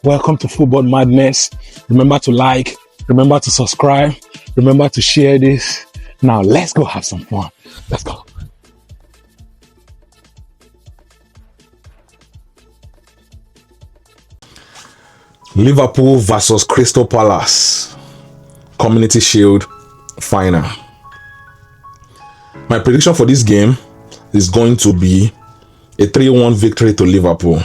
Welcome to Football Madness. Remember to like, remember to subscribe, remember to share this. Now let's go have some fun. Let's go. Liverpool versus Crystal Palace Community Shield final. My prediction for this game is going to be a 3-1 victory to Liverpool.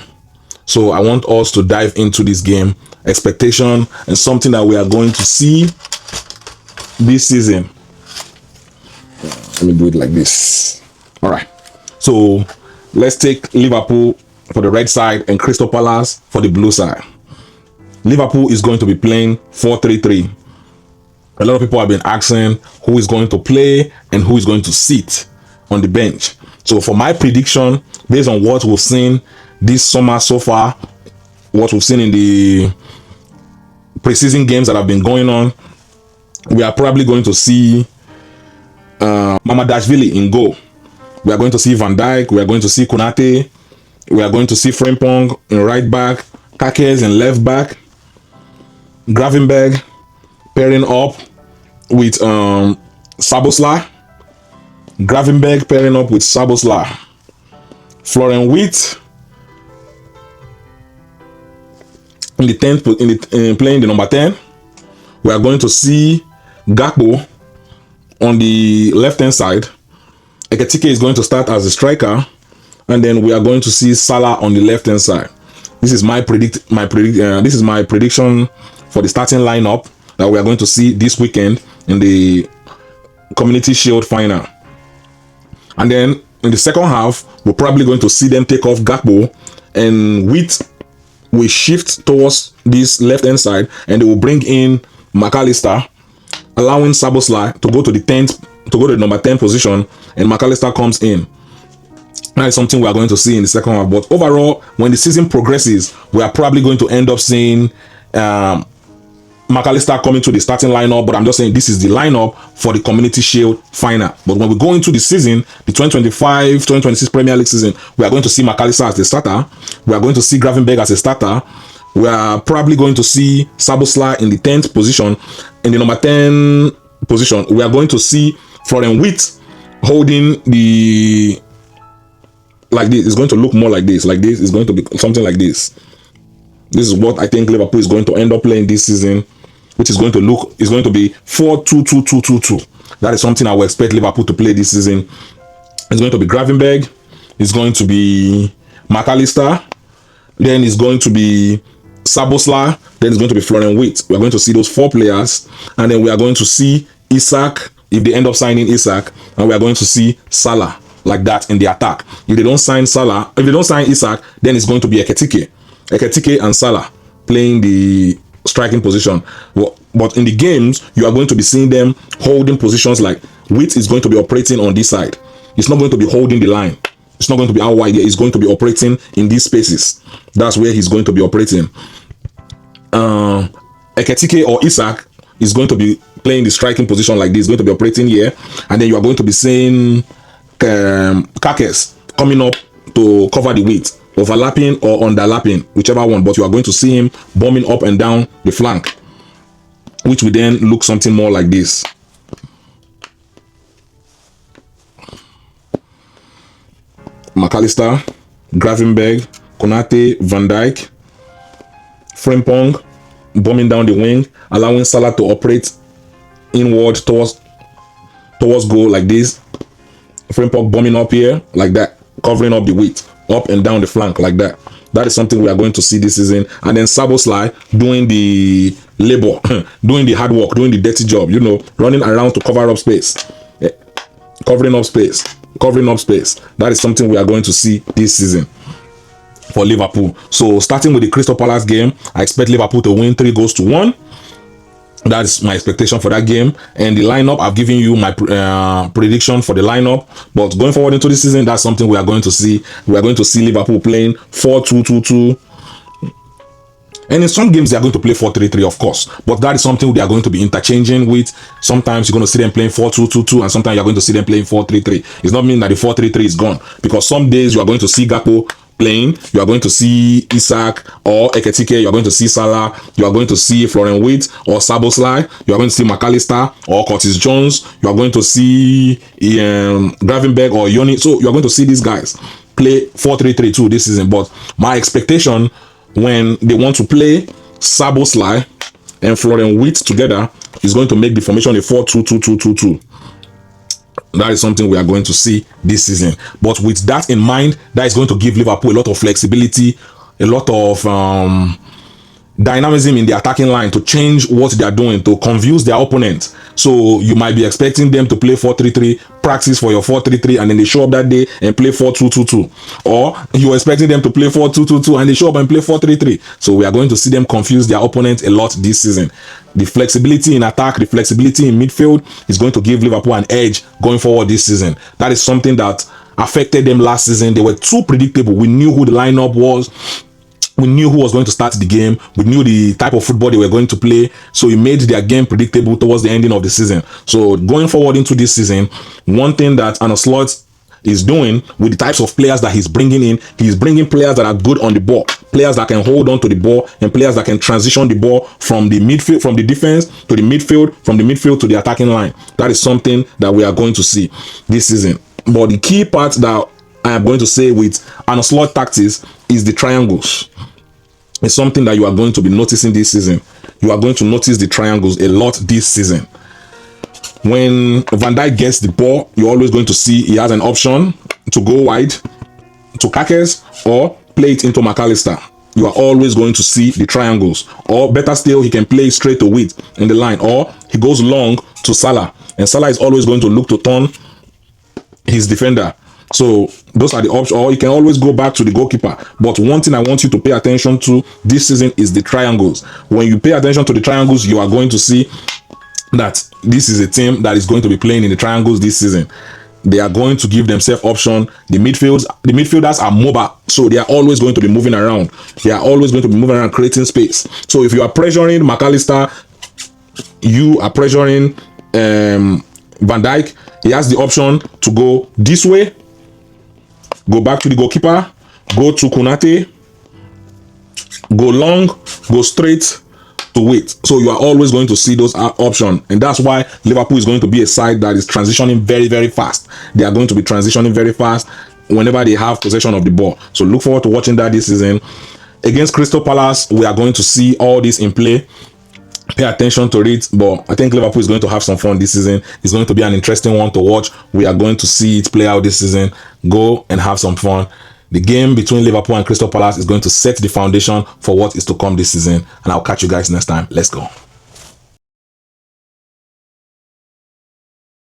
So I want us to dive into this game, expectation, and something that we are going to see this season. Let me do it like this. All right. So let's take Liverpool for the red side and Crystal Palace for the blue side. Liverpool is going to be playing 4-3-3. A lot of people have been asking who is going to play and who is going to sit on the bench. So for my prediction, based on what we've seen this summer so far, what we've seen in the preseason games that have been going on, we are probably going to see Mamadashvili in goal. We are going to see Van Dijk. We are going to see Konate. We are going to see Frimpong in right back, Kakes in left back, Gravenberg pairing up with Szoboszlai. Gravenberg pairing up with Szoboszlai. Florian Wirtz in the 10th, playing the number 10. We are going to see Gakpo on the left hand side. Ekitike is going to start as a striker, and then we are going to see Salah on the left hand side. This is my prediction for the starting lineup that we are going to see this weekend in the Community Shield final. And then in the second half, we're probably going to see them take off Gakpo, and we shift towards this left hand side, and they will bring in McAllister, allowing Szoboszlai to go to the 10th, to go to the number 10 position, and McAllister comes in. That is something we are going to see in the second half. But overall, when the season progresses, we are probably going to end up seeing McAllister coming to the starting lineup. But I'm just saying this is the lineup for the Community Shield final. But when we go into the season, the 2025-2026 Premier League season, we are going to see McAllister as the starter. We are going to see Gravenberg as a starter. We are probably going to see Szoboszlai in the 10th position. In the number 10 position, we are going to see Florian Wirtz holding the... like this. It's going to look more like this. Like this is going to be something like this. This is what I think Liverpool is going to end up playing this season, which is going to be 4-2-2-2-2-2. That is something I will expect Liverpool to play this season. It's going to be Gravenberg. It's going to be McAllister. Then it's going to be Szoboszlai. Then it's going to be Florian Wirtz. We are going to see those four players, and then we are going to see Isak if they end up signing Isak, and we are going to see Salah like that in the attack. If they don't sign Salah, if they don't sign Isak, then it's going to be Ekitike and Salah playing the striking position. But in the games, you are going to be seeing them holding positions. Like Wirtz is going to be operating on this side. It's not going to be holding the line. It's not going to be out wide. He's going to be operating in these spaces. That's where he's going to be operating. Ekitike or Isak is going to be playing the striking position like this. He's going to be operating here, and then you are going to be seeing Kakes coming up to cover the width, overlapping or underlapping, whichever one, but you are going to see him bombing up and down the flank, which will then look something more like this. McAllister, Gravenberg, Konate, Van Dijk, Frimpong bombing down the wing, allowing Salah to operate inward towards goal like this. Frimpong bombing up here like that, covering up the width, up and down the flank like that. That is something we are going to see this season. And then Szoboszlai doing the labor, doing the hard work, doing the dirty job, you know, running around to cover up space, covering up space. That is something we are going to see this season for Liverpool. So starting with the Crystal Palace game, I expect Liverpool to win 3-1. That's my expectation for that game. And the lineup, I've given you my prediction for the lineup. But going forward into the season, that's something we are going to see. We are going to see Liverpool playing 4-2-2-2. And in some games, they are going to play 4-3-3, of course. But that is something they are going to be interchanging with. Sometimes you're going to see them playing 4-2-2-2, and sometimes you're going to see them playing 4-3-3. It's not mean that the 4-3-3 is gone. Because some days you are going to see Gakpo playing. You are going to see Isak or Ekitike. You are going to see Salah. You are going to see Florian Wirtz or Szoboszlai. You are going to see McAllister or Curtis Jones. You are going to see Gravenberch or Yoni. So you are going to see these guys play 4-3-3-2 this season. But my expectation when they want to play Szoboszlai and Florian Wirtz together is going to make the formation a 4-2-2-2-2-2. That is something we are going to see this season. But with that in mind, that is going to give Liverpool a lot of flexibility, a lot of dynamism in the attacking line to change what they are doing, to confuse their opponent. So you might be expecting them to play 4-3-3, practice for your 4-3-3, and then they show up that day and play 4-2-2-2. Or you're expecting them to play 4-2-2-2 and they show up and play 4-3-3. So we are going to see them confuse their opponent a lot this season. The flexibility in attack, the flexibility in midfield is going to give Liverpool an edge going forward this season. That is something that affected them last season. They were too predictable. We knew who the lineup was. We knew who was going to start the game. We knew the type of football they were going to play. So it made their game predictable towards the ending of the season. So going forward into this season, one thing that Arne Slot is doing with the types of players that he's bringing in, he's bringing players that are good on the ball, players that can hold on to the ball, and players that can transition the ball from the midfield, from the defense to the midfield, from the midfield to the attacking line. That is something that we are going to see this season. But the key part that I am going to say with Arne Slot tactics is the triangles. It's something that you are going to be noticing this season. You are going to notice the triangles a lot this season. When Van Dijk gets the ball, you're always going to see he has an option to go wide to Kakes or play it into McAllister. You are always going to see the triangles. Or better still, he can play straight to Wirtz in the line, or he goes long to Salah, and Salah is always going to look to turn his defender. So those are the options. Or you can always go back to the goalkeeper. But one thing I want you to pay attention to this season is the triangles. When you pay attention to the triangles, you are going to see that this is a team that is going to be playing in the triangles this season. They are going to give themselves option. The midfielders are mobile, so they are always going to be moving around. They are always going to be moving around, creating space. So if you are pressuring McAllister, you are pressuring Van Dijk, he has the option to go this way, go back to the goalkeeper, go to Konate, go long, go straight to Wirtz. So you are always going to see those options, and that's why Liverpool is going to be a side that is transitioning very, very fast. They are going to be transitioning very fast whenever they have possession of the ball. So look forward to watching that this season. Against Crystal Palace, we are going to see all this in play. Pay attention to it, but I think Liverpool is going to have some fun this season. It's going to be an interesting one to watch. We are going to see it play out this season. Go and have some fun. The game between Liverpool and Crystal Palace is going to set the foundation for what is to come this season. And I'll catch you guys next time. Let's go.